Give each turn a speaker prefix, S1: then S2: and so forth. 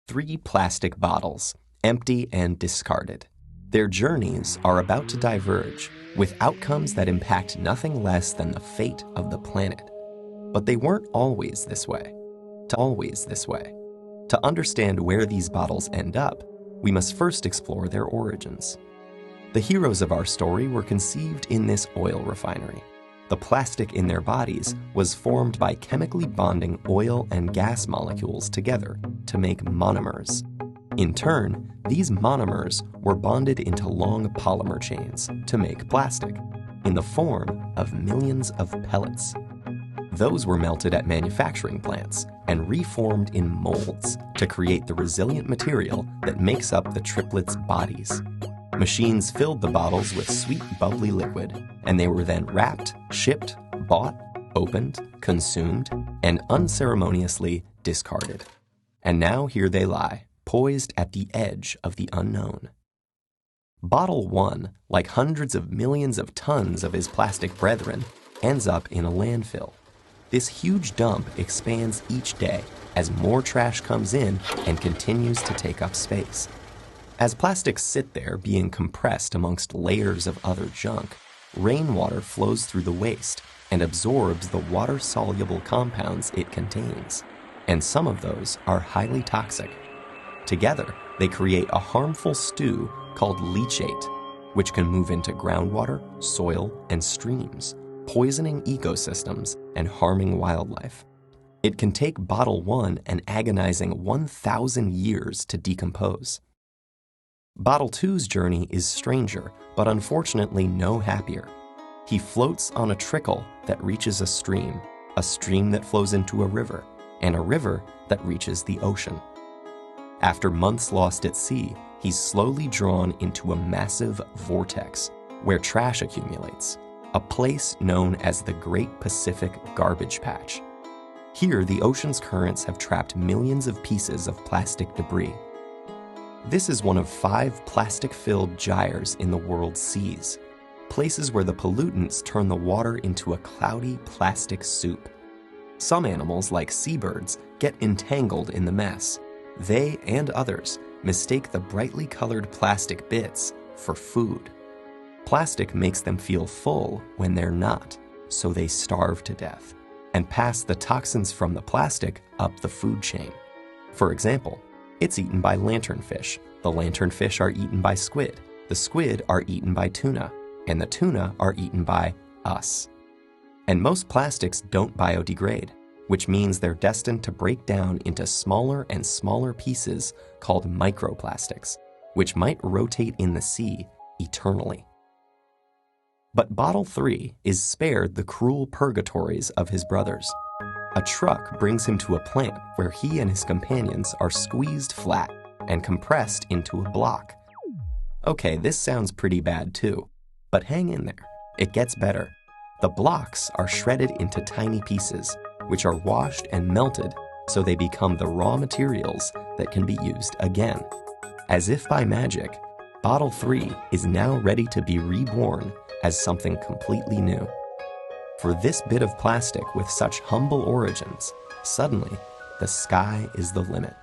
S1: Three plastic bottles, empty and discarded. Their journeys are about to diverge, with outcomes that impact nothing less than the fate of the planet. But they weren't always this way. To understand where these bottles end up, we must first explore their origins. The heroes of our story were conceived in this oil refinery. The plastic in their bodies was formed by chemically bonding oil and gas molecules together to make monomers. In turn, these monomers were bonded into long polymer chains to make plastic, in the form of millions of pellets. Those were melted at manufacturing plants and reformed in molds to create the resilient material that makes up the triplets' bodies. Machines filled the bottles with sweet, bubbly liquid, and they were then wrapped, shipped, bought, opened, consumed, and unceremoniously discarded. And now here they lie, poised at the edge of the unknown. Bottle 1, like hundreds of millions of tons of his plastic brethren, ends up in a landfill. This huge dump expands each day as more trash comes in and continues to take up space. As plastics sit there being compressed amongst layers of other junk, rainwater flows through the waste and absorbs the water-soluble compounds it contains, and some of those are highly toxic. Together, they create a harmful stew called leachate, which can move into groundwater, soil, and streams, poisoning ecosystems and harming wildlife. It can take Bottle 1 an agonizing 1,000 years to decompose. Bottle 2's journey is stranger, but unfortunately no happier. He floats on a trickle that reaches a stream that flows into a river, and a river that reaches the ocean. After months lost at sea, he's slowly drawn into a massive vortex where trash accumulates, a place known as the Great Pacific Garbage Patch. Here, the ocean's currents have trapped millions of pieces of plastic debris. This is one of 5 plastic-filled gyres in the world's seas, places where the pollutants turn the water into a cloudy plastic soup. Some animals, like seabirds, get entangled in the mess. They and others mistake the brightly colored plastic bits for food. Plastic makes them feel full when they're not, so they starve to death and pass the toxins from the plastic up the food chain. For example, it's eaten by lanternfish. The lanternfish are eaten by squid. The squid are eaten by tuna. And the tuna are eaten by us. And most plastics don't biodegrade, which means they're destined to break down into smaller and smaller pieces called microplastics, which might rotate in the sea eternally. But Bottle 3 is spared the cruel purgatories of his brothers. A truck brings him to a plant where he and his companions are squeezed flat and compressed into a block. Okay, this sounds pretty bad too, but hang in there. It gets better. The blocks are shredded into tiny pieces, which are washed and melted so they become the raw materials that can be used again. As if by magic, Bottle 3 is now ready to be reborn as something completely new. For this bit of plastic with such humble origins, suddenly, the sky is the limit.